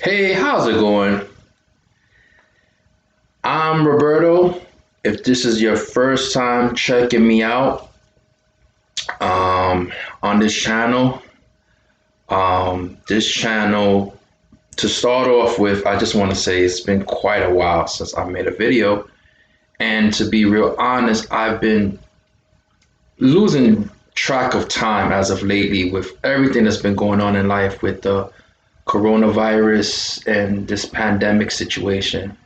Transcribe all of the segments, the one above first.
Hey, how's it going? I'm Roberto. If this is your first time checking me out on this channel, to start off with, I just want to say it's been quite a while since I made a video. And to be real honest, I've been losing track of time as of lately with everything that's been going on in life with the coronavirus and this pandemic situation.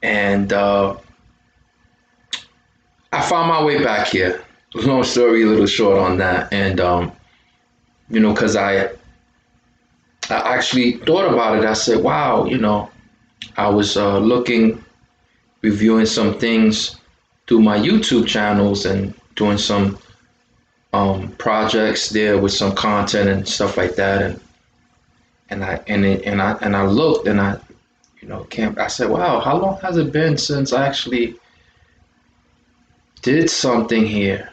And I found my way back here. Long story, a little short on that. And because I actually thought about it. I said, wow, I was looking, reviewing some things through my YouTube channels and doing some projects there with some content and stuff like that. And I looked and I said, wow, how long has it been since I actually did something here?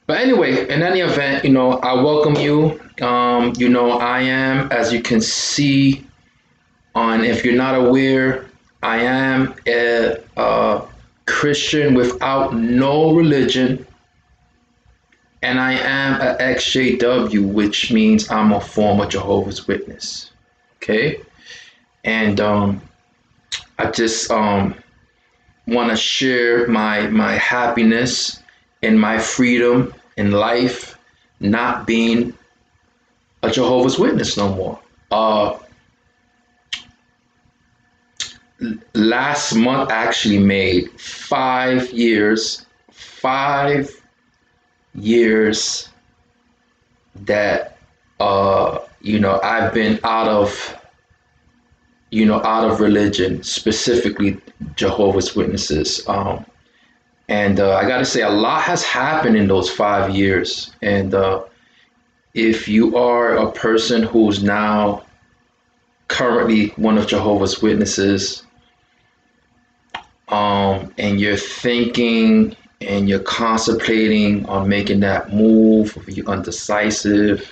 But anyway, in any event, I welcome you. I am, as you can see if you're not aware, I am a Christian without no religion, and I am an ex-JW, which means I'm a former Jehovah's Witness. Okay, and I just want to share my happiness and my freedom in life, not being a Jehovah's Witness no more. Last month actually made 5 years that I've been out of religion, specifically Jehovah's Witnesses. And I got to say, a lot has happened in those 5 years. And if you are a person who's now currently one of Jehovah's Witnesses, and you're thinking and you're contemplating on making that move, if you're undecisive,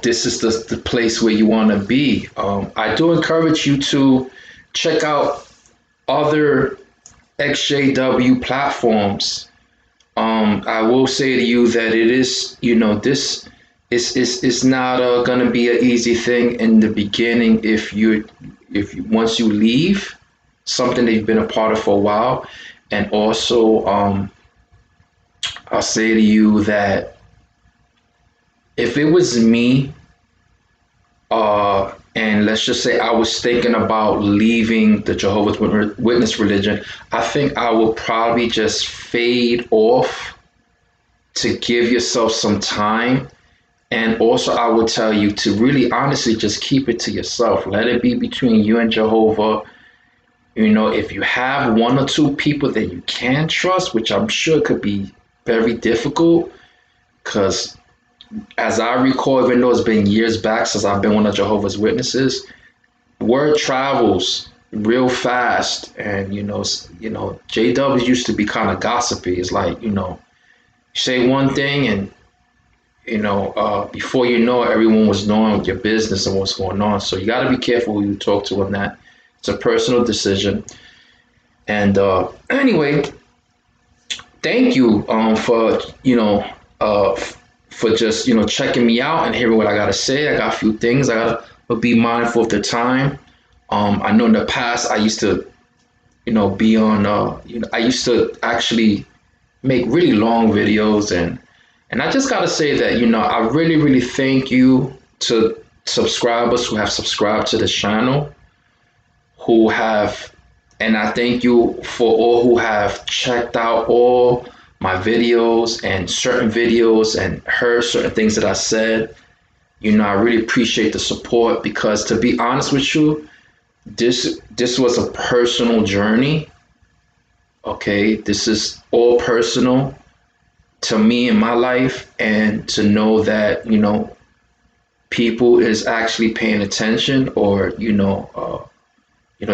this is the place where you want to be. I do encourage you to check out other XJW platforms. I will say to you that it is, this is not going to be an easy thing in the beginning once you leave something that you've been a part of for a while. And also, I'll say to you that if it was me, and let's just say I was thinking about leaving the Jehovah's Witness religion, I think I will probably just fade off to give yourself some time. And also, I would tell you to really honestly just keep it to yourself. Let it be between you and Jehovah. If you have one or two people that you can trust, which I'm sure could be very difficult, because as I recall, even though it's been years back since I've been one of Jehovah's Witnesses, word travels real fast. And JWs used to be kind of gossipy. It's like, say one thing and before you know it, everyone was knowing your business and what's going on. So you got to be careful who you talk to on that. It's a personal decision. And anyway, thank you for just checking me out and hearing what I gotta say. I got a few things I gotta be mindful of the time. I know in the past I used to be on I used to actually make really long videos, and I just gotta say that I really really thank you to subscribers who have subscribed to this channel, who have, and I thank you for all who have checked out all my videos and certain videos and heard certain things that I said. I really appreciate the support, because to be honest with you, this was a personal journey. Okay, this is all personal to me in my life, and to know that people is actually paying attention, or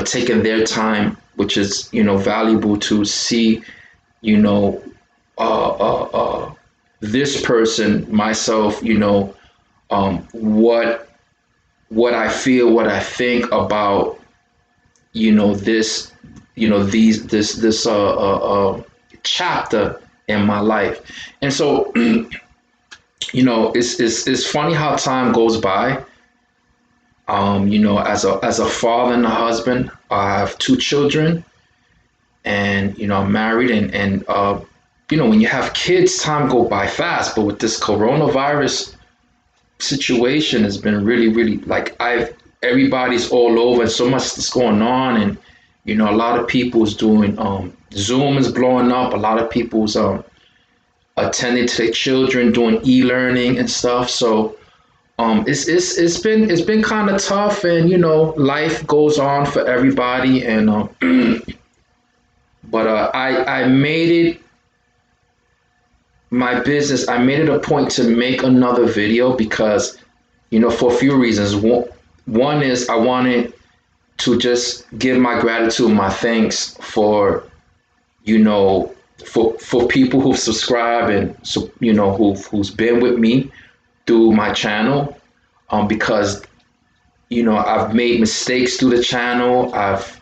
taking their time, which is valuable, to see you know this person, myself, what I feel, what I think about, this, this chapter in my life. And so, it's funny how time goes by. As a father and a husband, I have two children, and I'm married, and when you have kids, time go by fast. But with this coronavirus situation, has been really, really, like, I've everybody's all over, and so much is going on, and a lot of people's doing Zoom is blowing up. A lot of people's attending to their children, doing e-learning and stuff. So it's been kind of tough, and life goes on for everybody, and but I made it my business. I made it a point to make another video because for a few reasons. One is I wanted to just give my gratitude, my thanks for for people who've subscribed, and so who's been with me through my channel, because I've made mistakes through the channel. I've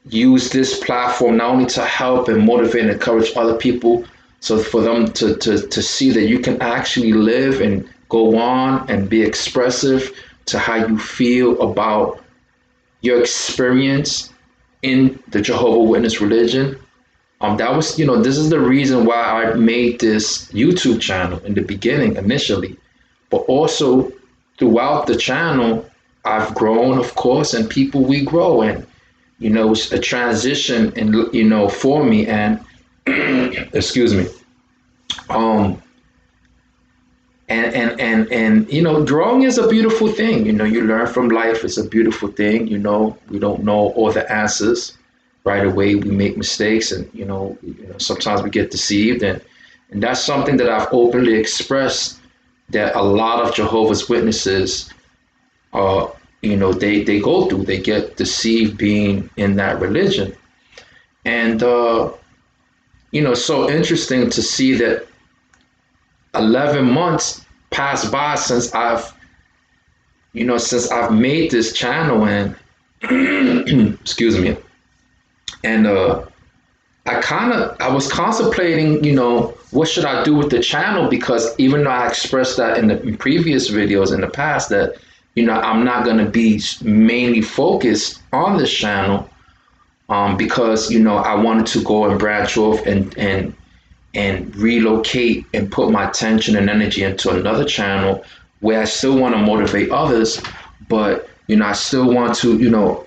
used this platform not only to help and motivate and encourage other people, so for them to see that you can actually live and go on and be expressive to how you feel about your experience in the Jehovah Witness religion. That was, this is the reason why I made this YouTube channel in the beginning initially, but also throughout the channel, I've grown, of course, and people, we grow, and it's a transition, and for me, and excuse me, and growing is a beautiful thing. You learn from life. It's a beautiful thing. We don't know all the answers right away. We make mistakes, and sometimes we get deceived, and that's something that I've openly expressed, that a lot of Jehovah's Witnesses they go through. They get deceived being in that religion. And it's so interesting to see that 11 months passed by since I've made this channel, and excuse me, and I was contemplating, what should I do with the channel, because even though I expressed that in previous videos in the past, that I'm not going to be mainly focused on this channel, because I wanted to go and branch off and relocate and put my attention and energy into another channel where I still want to motivate others, but I still want to,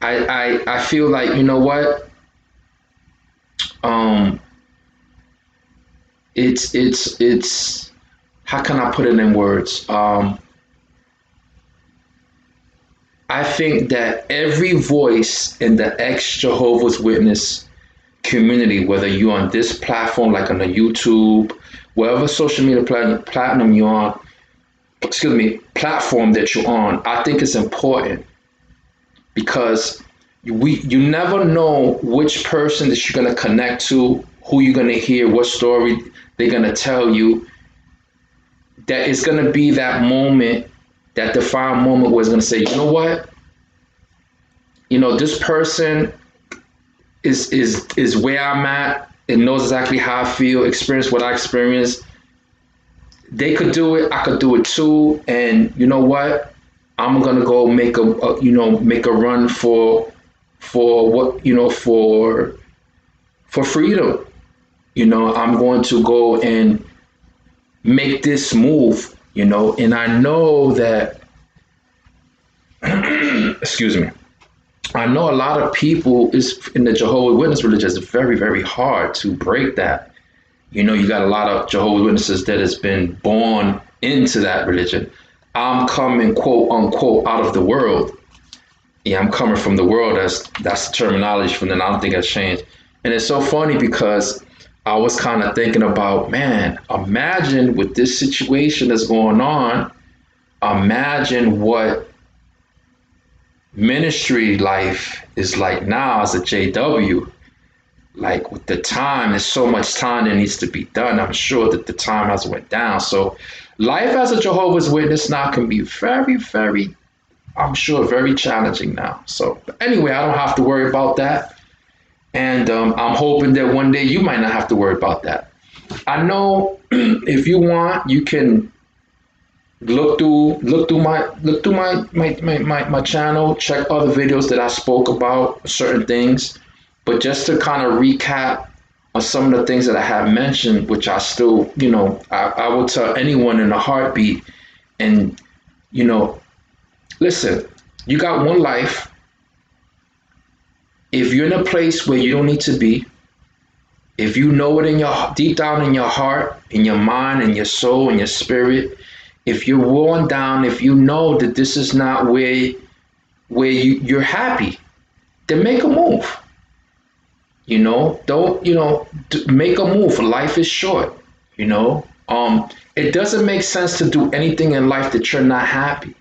I feel like, what, it's how can I put it in words? I think that every voice in the ex-Jehovah's Witness community, whether you're on this platform, like on the YouTube, whatever social media platinum you're on, platform that you're on, I think it's important, because you never know which person that you're going to connect to, who you're going to hear, what story they're going to tell you, that it's going to be that moment, that defined moment where it's going to say, you know what, this person is where I'm at, and knows exactly how I feel, experience what I experienced. They could do it, I could do it too, and you know what, I'm gonna go make a run for what, for freedom. I'm going to go and make this move, and I know that excuse me, I know a lot of people is in the Jehovah's Witness religion. It's very, very hard to break that. You got a lot of Jehovah's Witnesses that has been born into that religion. I'm coming, quote unquote, out of the world. Yeah, I'm coming from the world. That's the terminology from then. I don't think that's changed. And it's so funny because I was kind of thinking about, man, imagine with this situation that's going on, imagine what ministry life is like now as a JW. like with the time, there's so much time that needs to be done. I'm sure that the time has went down. So life as a Jehovah's Witness now can be very, very, I'm sure, very challenging now. So anyway, I don't have to worry about that. And I'm hoping that one day you might not have to worry about that. I know if you want, you can look through my channel, check other videos that I spoke about certain things. But just to kind of recap on some of the things that I have mentioned, which I still, I will tell anyone in a heartbeat. And, listen, you got one life. If you're in a place where you don't need to be, if you know it in your deep down in your heart, in your mind, in your soul, in your spirit, if you're worn down, if you know that this is not where you're happy, then make a move. Don't make a move. Life is short. It doesn't make sense to do anything in life that you're not happy.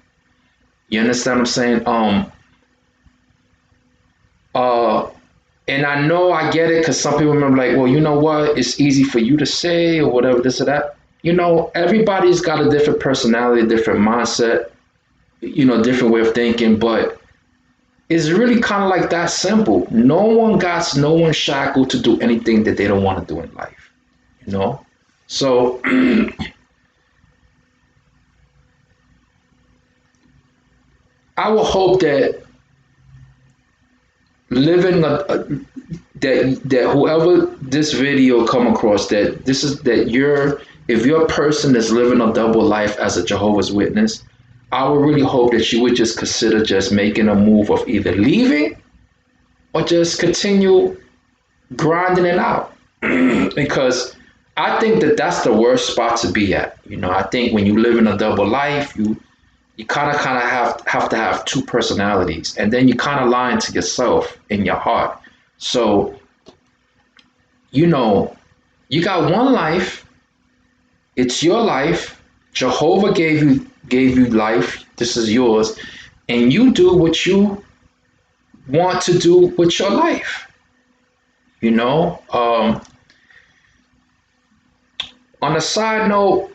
You understand what I'm saying? Uh, and I know I get it because some people remember like, well, you know what? It's easy for you to say or whatever, this or that. Everybody's got a different personality, a different mindset, different way of thinking, but it's really kind of like that simple. No one shackled to do anything that they don't want to do in life, you know? So I will hope that living that whoever this video come across, that this is that you're if you're a person that's living a double life as a Jehovah's Witness, I would really hope that you would just consider just making a move of either leaving or just continue grinding it out. Because I think that that's the worst spot to be at. I think when you live in a double life, you kind of have to have two personalities, and then you kind of lying to yourself in your heart. So you got one life. It's your life. Jehovah gave you life. This is yours, and you do what you want to do with your life. On a side note,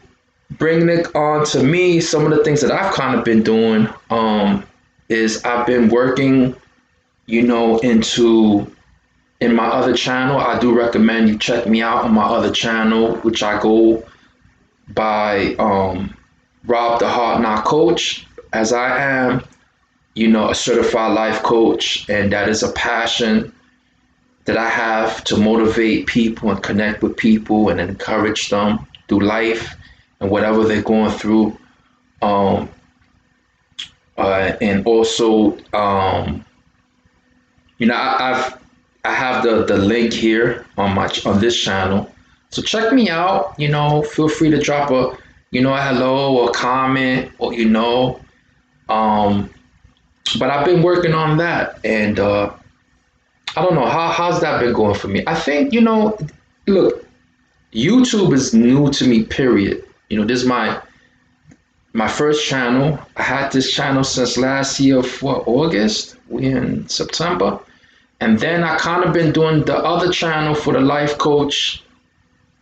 bringing it on to me, some of the things that I've kind of been doing is I've been working, in my other channel. I do recommend you check me out on my other channel, which I go by Rob the Hard Knock Coach, as I am, a certified life coach, and that is a passion that I have to motivate people and connect with people and encourage them through life and whatever they're going through. And also, I have the link here on this channel. So check me out. Feel free to drop a hello or comment or But I've been working on that, and I don't know how's that been going for me. I think look, YouTube is new to me. Period. This is my first channel. I had this channel since last year for August. We in September. And then I kind of been doing the other channel for the life coach,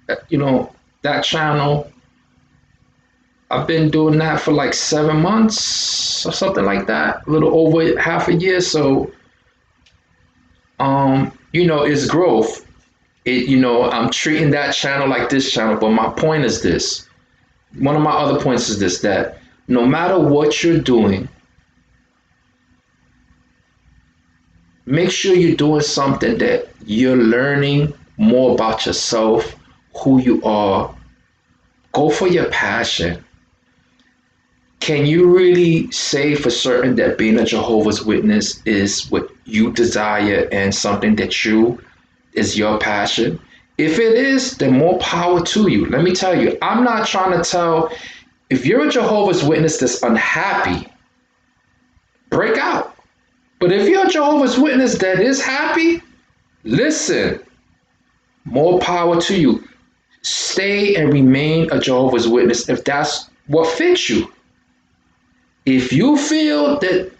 that channel. I've been doing that for like 7 months or something like that, a little over half a year. So, it's growth. I'm treating that channel like this channel, but my point is this. One of my other points is this, that no matter what you're doing, make sure you're doing something that you're learning more about yourself, who you are. Go for your passion. Can you really say for certain that being a Jehovah's Witness is what you desire and something that is your passion? If it is, then more power to you. Let me tell you, I'm not trying to tell, if you're a Jehovah's Witness that's unhappy, break out. But if you're a Jehovah's Witness that is happy, listen, more power to you. Stay and remain a Jehovah's Witness if that's what fits you. If you feel that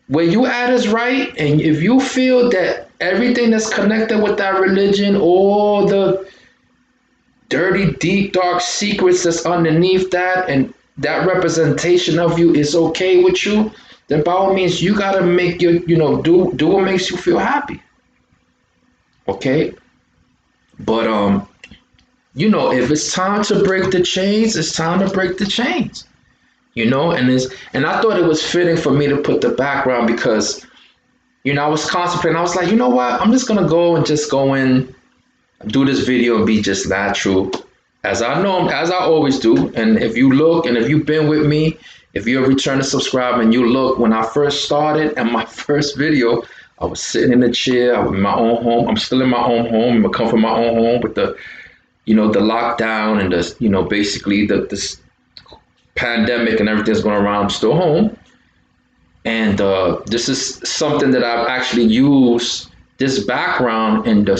where you at is right, and if you feel that everything that's connected with that religion, all the dirty, deep, dark secrets that's underneath that, and that representation of you is okay with you, then by all means, you gotta make your, do what makes you feel happy. Okay? But if it's time to break the chains, it's time to break the chains. And I thought it was fitting for me to put the background because, I was contemplating, I was like, you know what? I'm just gonna go in, do this video and be just natural. As I always do. And if you look and if you've been with me, if you're a returning subscriber and you look, when I first started and my first video, I was sitting in a chair, I was in my own home. I'm still in my own home, in the comfort of my own home with the lockdown and basically this pandemic and everything's going around. I'm still home. And this is something that I've actually used this background and the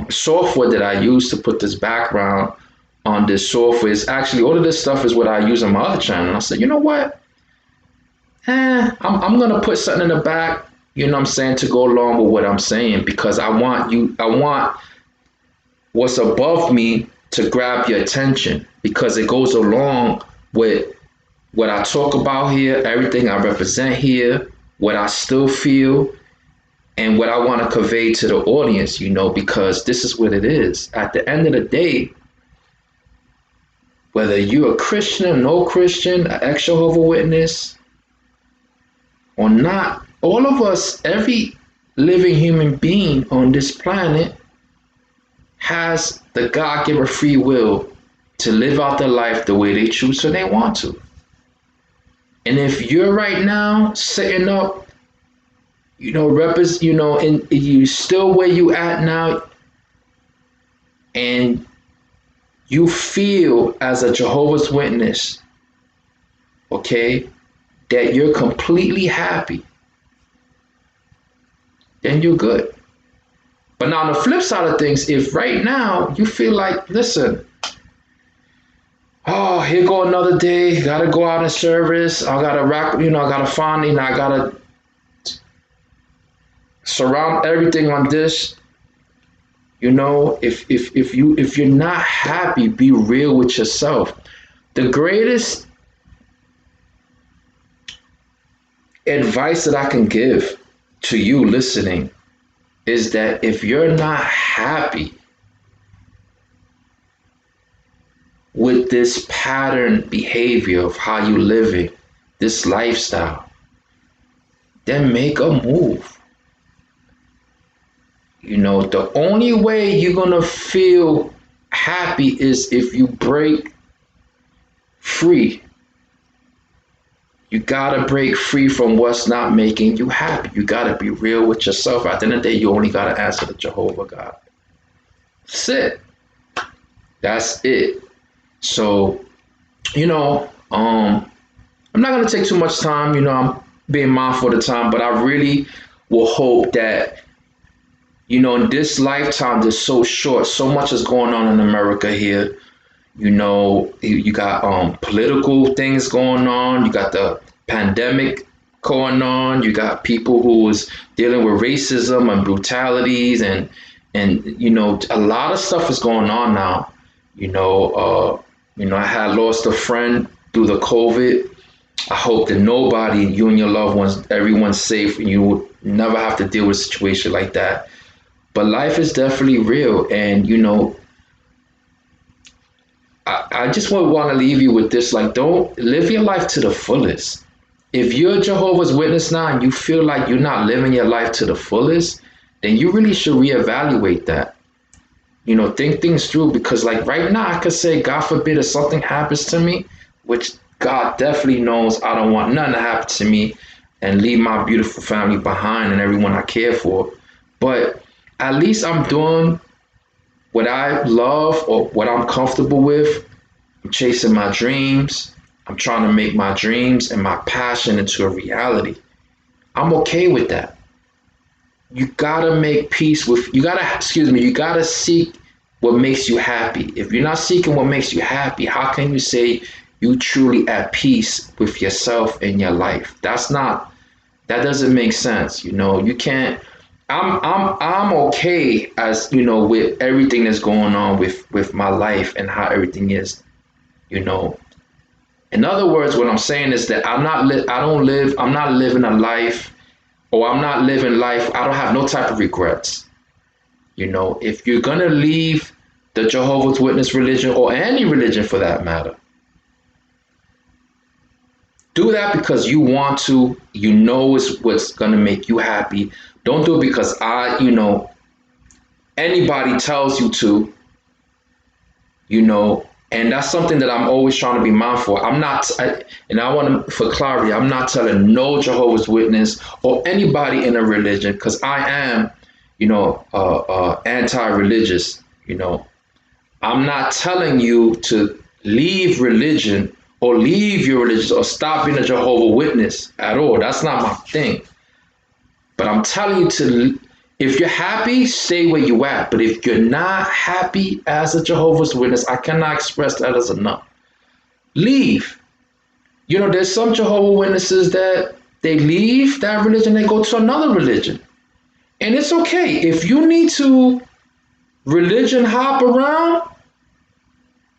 software that I use to put this background on this software is actually, all of this stuff is what I use on my other channel. And I said, you know what? I'm going to put something in the back, to go along with what I'm saying, because I want what's above me to grab your attention, because it goes along with what I talk about here, everything I represent here, what I still feel, and what I want to convey to the audience, because this is what it is. At the end of the day, whether you're a Christian or no Christian, an ex-Jehovah Witness or not, all of us, every living human being on this planet has the God-given free will to live out their life the way they choose or they want to. And if you're right now sitting up, and you still where you at now, and you feel as a Jehovah's Witness, okay, that you're completely happy, then you're good. But now on the flip side of things, if right now you feel like, listen, oh, here go another day, gotta go out in service, I gotta I gotta find, I gotta surround everything on this. If you're not happy, be real with yourself. The greatest advice that I can give to you listening is that if you're not happy with this pattern behavior of how you living, this lifestyle, then make a move. The only way you're gonna feel happy is if you break free. You gotta break free from what's not making you happy. You gotta be real with yourself. At the end of the day, you only gotta answer the Jehovah God. That's it. That's it. So, I'm not gonna take too much time. I'm being mindful of the time, but I really will hope that, in this lifetime that's so short, so much is going on in America here. You got political things going on. You got the pandemic going on. You got people who is dealing with racism and brutalities, and a lot of stuff is going on now. I had lost a friend through the COVID. I hope that nobody, you and your loved ones, everyone's safe, and you will never have to deal with a situation like that. But life is definitely real, and I just want to leave you with this. Like, don't live your life to the fullest. If you're a Jehovah's Witness now and you feel like you're not living your life to the fullest, then you really should reevaluate that. Think things through, because like right now I could say, God forbid, if something happens to me, which God definitely knows I don't want nothing to happen to me, and leave my beautiful family behind and everyone I care for. But at least I'm doing what I love or what I'm comfortable with. I'm chasing my dreams. I'm trying to make my dreams and my passion into a reality. I'm okay with that. You gotta make peace with, you gotta seek what makes you happy. If you're not seeking what makes you happy, how can you say you truly at peace with yourself and your life? That's not That doesn't make sense. You can't. I'm okay as with everything that's going on with my life and how everything is. You know. In other words, what I'm saying is that I don't live. I'm not living a life, or I'm not living life. I don't have no type of regrets. If you're gonna leave the Jehovah's Witness religion, or any religion for that matter, do that because you want to. It's what's gonna make you happy. Don't do it because anybody tells you to. And that's something that I'm always trying to be mindful. And I want to, for clarity, I'm not telling no Jehovah's Witness or anybody in a religion, because I am, anti-religious. I'm not telling you to leave religion or leave your religion or stop being a Jehovah's Witness at all. That's not my thing. But I'm telling you if you're happy, stay where you at. But if you're not happy as a Jehovah's Witness, I cannot express that as enough. Leave. There's some Jehovah's Witnesses that they leave that religion, they go to another religion. And it's okay. If you need to religion hop around,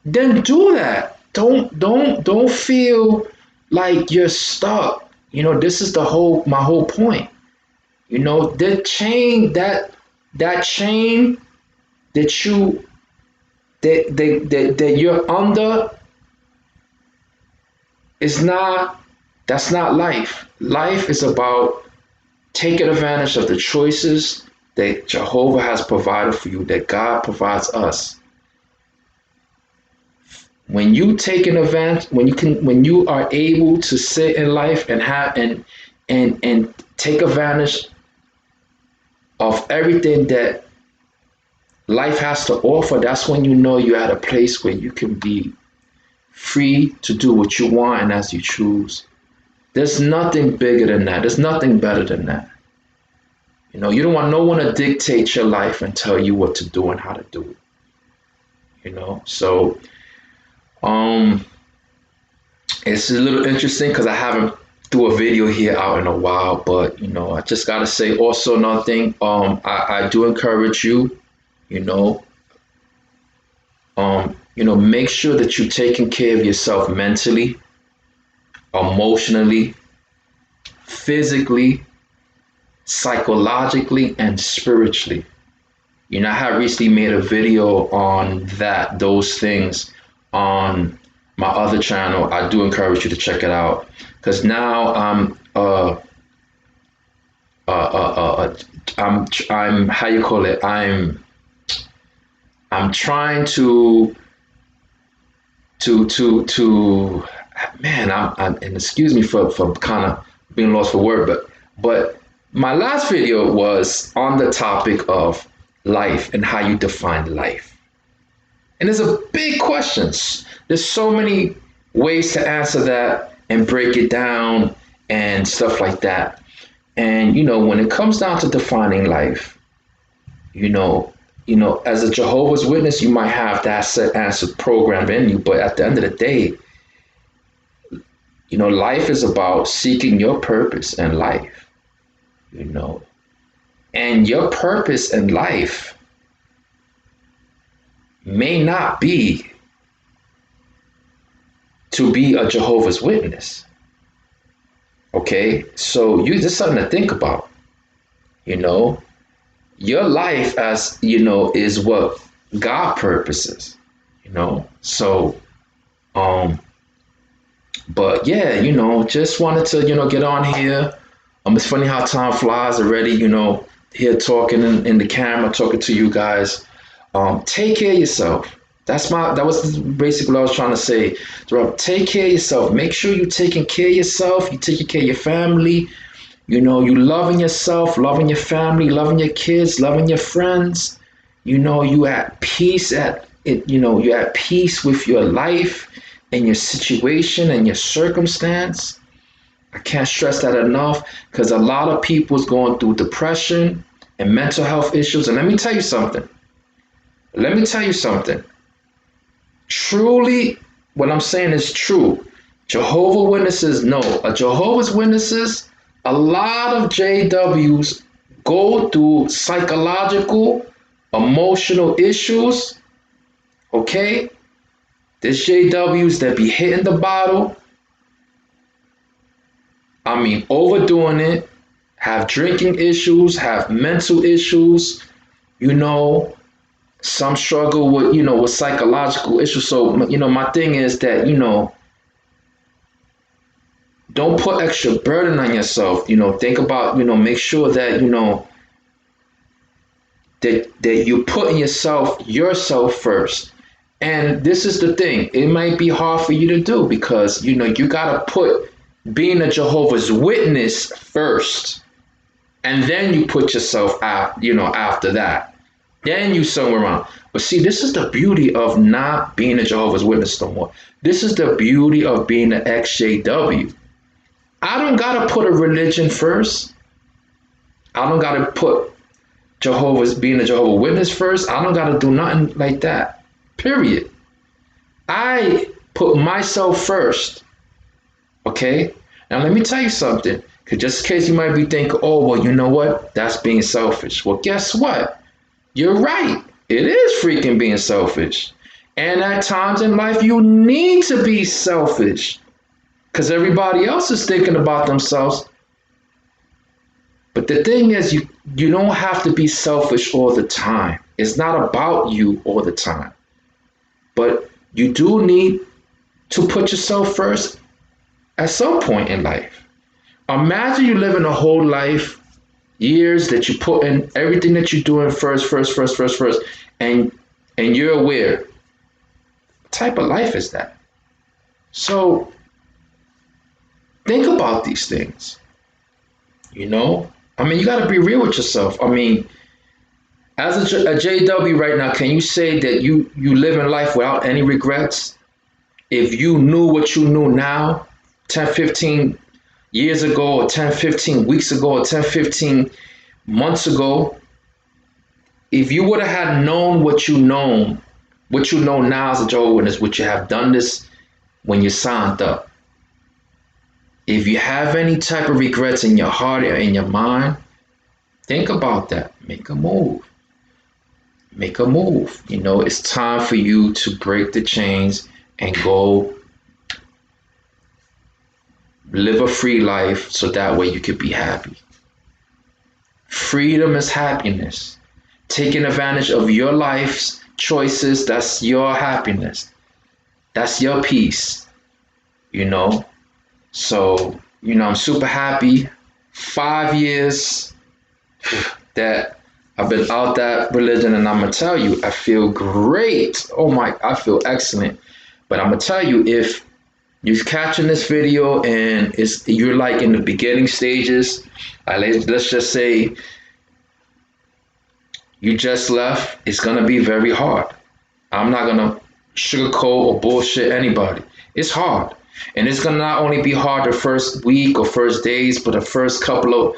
then do that. Don't feel like you're stuck. This is my whole point. The chain that chain that you're under that's not life. Life is about taking advantage of the choices that Jehovah has provided for you, that God provides us. When you take an advantage, when you are able to sit in life and have and take advantage of everything that life has to offer, that's when you're at a place where you can be free to do what you want and as you choose. There's nothing bigger than that. There's nothing better than that. You don't want no one to dictate your life and tell you what to do and how to do it. So it's a little interesting because I haven't do a video here out in a while, but I just gotta say also another thing. I do encourage you, make sure that you're taking care of yourself mentally, emotionally, physically, psychologically, and spiritually. I have recently made a video on those things on my other channel. I do encourage you to check it out, because now I'm how you call it, I'm trying to man, I'm and excuse me for kind of being lost for word, but my last video was on the topic of life and how you define life. And there's a big question. There's so many ways to answer that and break it down and stuff like that. And when it comes down to defining life, as a Jehovah's Witness, you might have that set answer programmed in you, but at the end of the day, life is about seeking your purpose in life. And your purpose in life may not be to be a Jehovah's Witness. Okay, so just something to think about. Your life, as is what God purposes. So but yeah, just wanted to get on here. It's funny how time flies already. Here talking in the camera, talking to you guys. Take care of yourself. That was basically what I was trying to say. Take care of yourself. Make sure you're taking care of yourself. You're taking care of your family. You loving yourself, loving your family, loving your kids, loving your friends. You at peace you're at peace with your life and your situation and your circumstance. I can't stress that enough, because a lot of people is going through depression and mental health issues. And let me tell you something. Truly, what I'm saying is true. Jehovah's Witnesses know. A Jehovah's Witnesses A lot of JWs go through psychological, emotional issues. Okay? There's JWs that be hitting the bottle. I mean, overdoing it, have drinking issues, have mental issues, you know, some struggle with, with psychological issues. So, my thing is that, don't put extra burden on yourself. Think about, make sure that, that you're putting yourself first. And this is the thing. It might be hard for you to do because, you got to put being a Jehovah's Witness first. And then you put yourself out, after that. Then you somewhere around. But see, this is the beauty of not being a Jehovah's Witness no more. This is the beauty of being an ex-JW. I don't gotta put a religion first. I don't gotta put being a Jehovah's Witness first. I don't gotta do nothing like that. Period. I put myself first. Okay? Now let me tell you something. Because just in case you might be thinking, oh, well, you know what? That's being selfish. Well, guess what? You're right. It is freaking being selfish. And at times in life, you need to be selfish. Because everybody else is thinking about themselves. But the thing is, you don't have to be selfish all the time. It's not about you all the time. But you do need to put yourself first at some point in life. Imagine you living a whole life, years that you put in everything that you're doing first, and you're aware. What type of life is that? So think about these things. You gotta be real with yourself. As a JW right now, can you say that you live in life without any regrets? If you knew what you knew now, 10, 15 years ago, or 10, 15 weeks ago, or 10, 15 months ago, if you would have had known what you know now as a Jehovah's Witness, would you have done this when you signed up? If you have any type of regrets in your heart or in your mind, think about that. Make a move. Make a move. It's time for you to break the chains and go live a free life so that way you could be happy. Freedom is happiness. Taking advantage of your life's choices, that's your happiness. That's your peace. So, I'm super happy. 5 years that I've been out that religion, and I'm going to tell you, I feel great. I feel excellent. But I'm going to tell you, if you're catching this video and you're like in the beginning stages, let's just say you just left, it's going to be very hard. I'm not going to sugarcoat or bullshit anybody. It's hard. And it's going to not only be hard the first week or first days, but the first couple of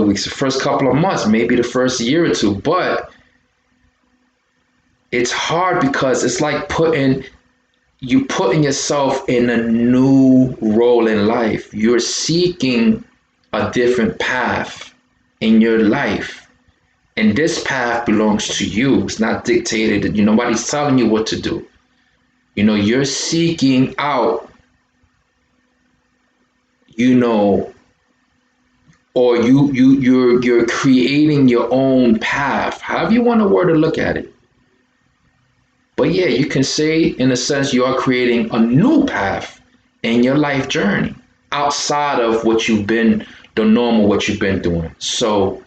weeks, the first couple of months, maybe the first year or two. But it's hard because it's like putting yourself in a new role in life. You're seeking a different path in your life. And this path belongs to you. It's not dictated. Nobody's telling you what to do. You're seeking out, or you're creating your own path, however you want to look at it. But yeah, you can say, in a sense, you are creating a new path in your life journey outside of what you've been doing. So,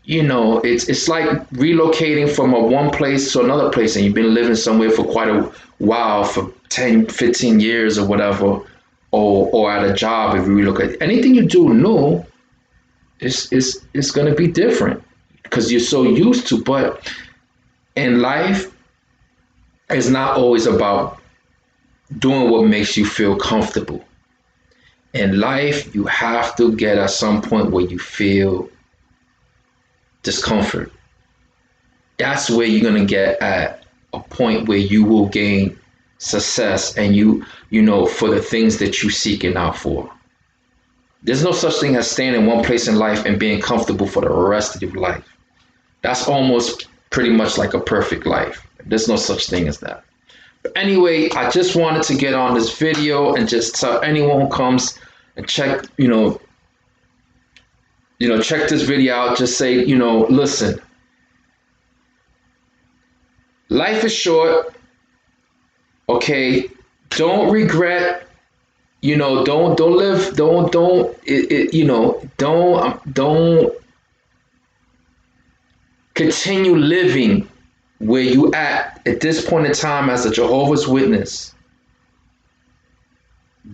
it's like relocating from one place to another place, and you've been living somewhere for quite a while, for 10, 15 years or whatever, or at a job. If you relocate, anything you do new, it's going to be different because you're so used to. But in life, it's not always about doing what makes you feel comfortable. In life, you have to get at some point where you feel discomfort. That's where you're going to get at a point where you will gain success, and for the things that you're seeking out for. There's no such thing as staying in one place in life and being comfortable for the rest of your life. That's almost pretty much like a perfect life. There's no such thing as that. But anyway, I just wanted to get on this video and just tell anyone who comes and check, check this video out. Just say, listen, life is short. Okay, don't regret. Don't live. Don't continue living where you at this point in time as a Jehovah's Witness,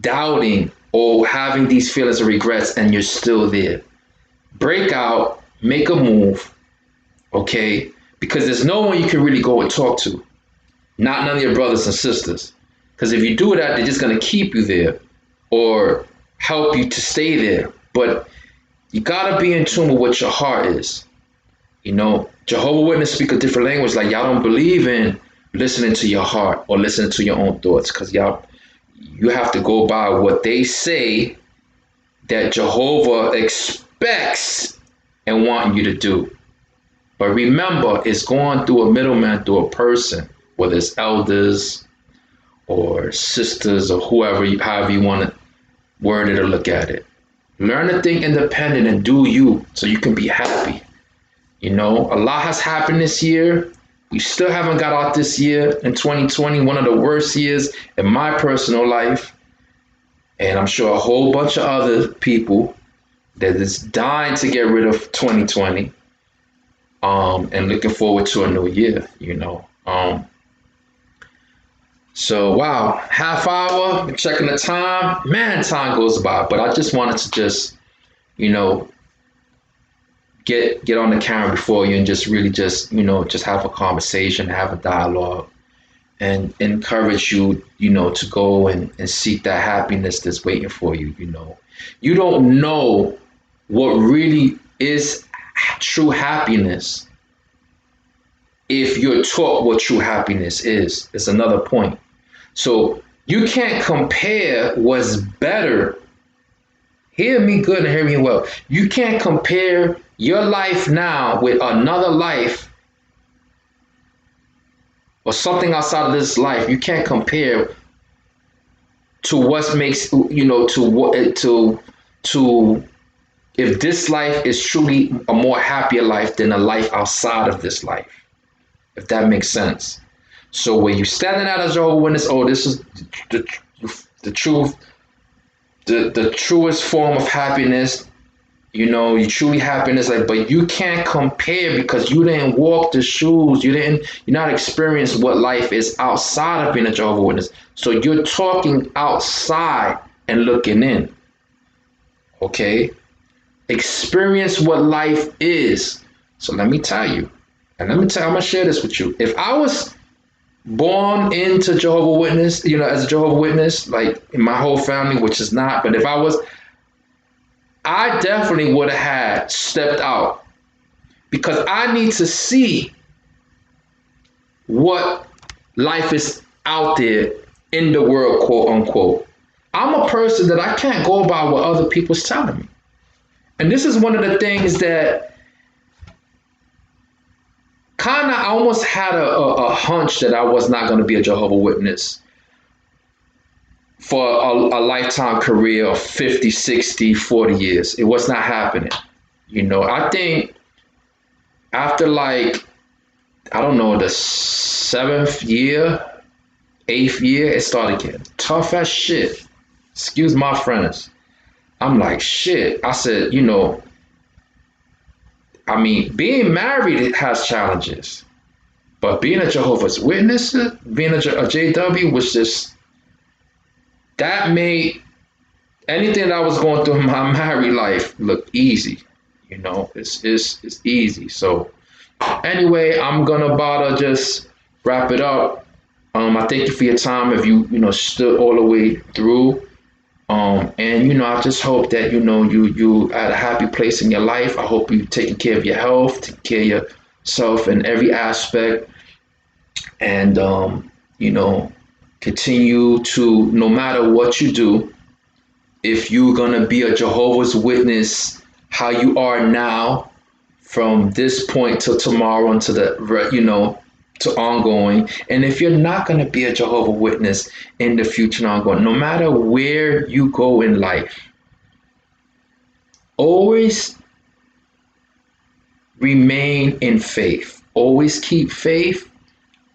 doubting or having these feelings of regrets, and you're still there. Break out, make a move, okay? Because there's no one you can really go and talk to. Not none of your brothers and sisters. Because if you do that, they're just going to keep you there or help you to stay there. But you got to be in tune with what your heart is. Jehovah's Witnesses speak a different language. Like, y'all don't believe in listening to your heart or listening to your own thoughts, because you have to go by what they say that Jehovah expects and want you to do. But remember, it's going through a middleman, through a person, whether it's elders or sisters or whoever, however you want to word it or look at it. Learn to think independent and do you so you can be happy. A lot has happened this year. We still haven't got out this year in 2020, one of the worst years in my personal life. And I'm sure a whole bunch of other people that is dying to get rid of 2020 and looking forward to a new year, So, wow, half hour, checking the time. Man, time goes by. But I just wanted to just, get on the camera before you and just really just have a conversation, have a dialogue, and encourage you, to go and seek that happiness that's waiting for you. You don't know what really is true happiness if you're taught what true happiness is. It's another point. So you can't compare what's better. Hear me good and hear me well. You can't compare your life now with another life or something outside of this life. You can't compare to what makes, to if this life is truly a more happier life than a life outside of this life, if that makes sense. So when you're standing out as Jehovah's Witness, this is the truth, the truest form of happiness. You truly happiness, but you can't compare because you didn't walk the shoes. You're not experiencing what life is outside of being a Jehovah's Witness. So you're talking outside and looking in. Okay? Experience what life is. So let me tell you, and I'm gonna share this with you. If I was born into Jehovah's Witness, as a Jehovah's Witness, like in my whole family, which is not, but if I was, I definitely would have had stepped out, because I need to see what life is out there in the world, quote unquote. I'm a person that I can't go by what other people's telling me. And this is one of the things that I almost had a hunch that I was not going to be a Jehovah's Witness for a lifetime career of 50, 60, 40 years. It was not happening. I think after the 7th year, 8th year, it started getting tough as shit. Excuse my friends. I'm like, shit. I said, being married has challenges, but being a Jehovah's Witness, being a JW was just, that made anything that I was going through in my married life look easy. It's easy. So anyway, I'm gonna about to just wrap it up. I thank you for your time if you stood all the way through. And I just hope that you at a happy place in your life. I hope you're taking care of your health, taking care of yourself in every aspect, and continue to, no matter what you do, if you're gonna be a Jehovah's Witness, how you are now from this point till tomorrow until to ongoing. And if you're not gonna be a Jehovah Witness in the future and ongoing, no matter where you go in life, always remain in faith. Always keep faith.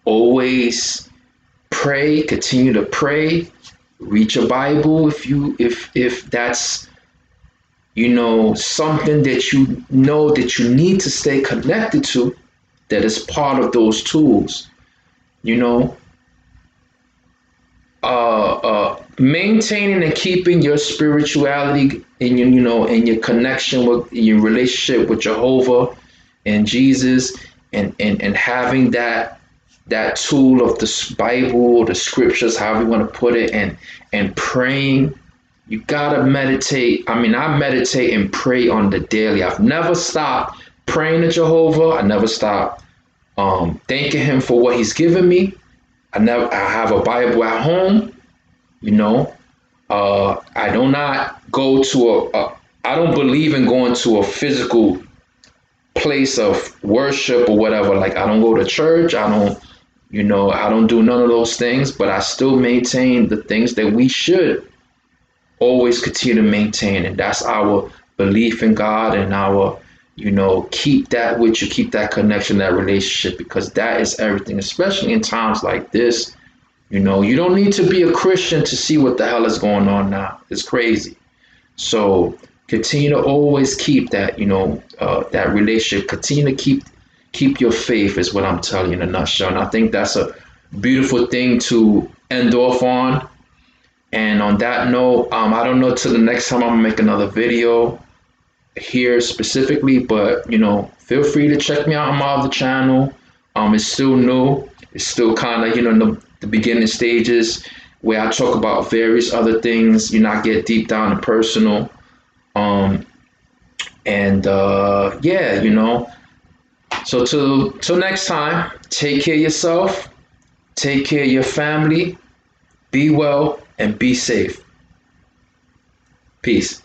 Always pray. Continue to pray. Read your Bible if that's something that you know that you need to stay connected to, that is part of those tools. Maintaining and keeping your spirituality and and your connection with your relationship with Jehovah and Jesus, and having that tool of the Bible or the scriptures, however you want to put it, and praying. You gotta meditate. I mean, I meditate and pray on the daily. I've never stopped praying to Jehovah. I never stopped thanking him for what he's given me. I have a Bible at home. I do not go to I don't believe in going to a physical place of worship or whatever. Like, I don't go to church. I don't do none of those things, but I still maintain the things that we should always continue to maintain. And that's our belief in God, and our, keep that with you, keep that connection, that relationship, because that is everything, especially in times like this. You don't need to be a Christian to see what the hell is going on now. It's crazy. So continue to always keep that, that relationship. Continue to keep your faith is what I'm telling you in a nutshell. And I think that's a beautiful thing to end off on. And on that note, I don't know till the next time I'm gonna make another video here specifically, but feel free to check me out on my other channel. It's still new. It's still kind of in the beginning stages, where I talk about various other things. I get deep down and personal. Yeah. So till next time, take care of yourself, take care of your family, be well, and be safe. Peace.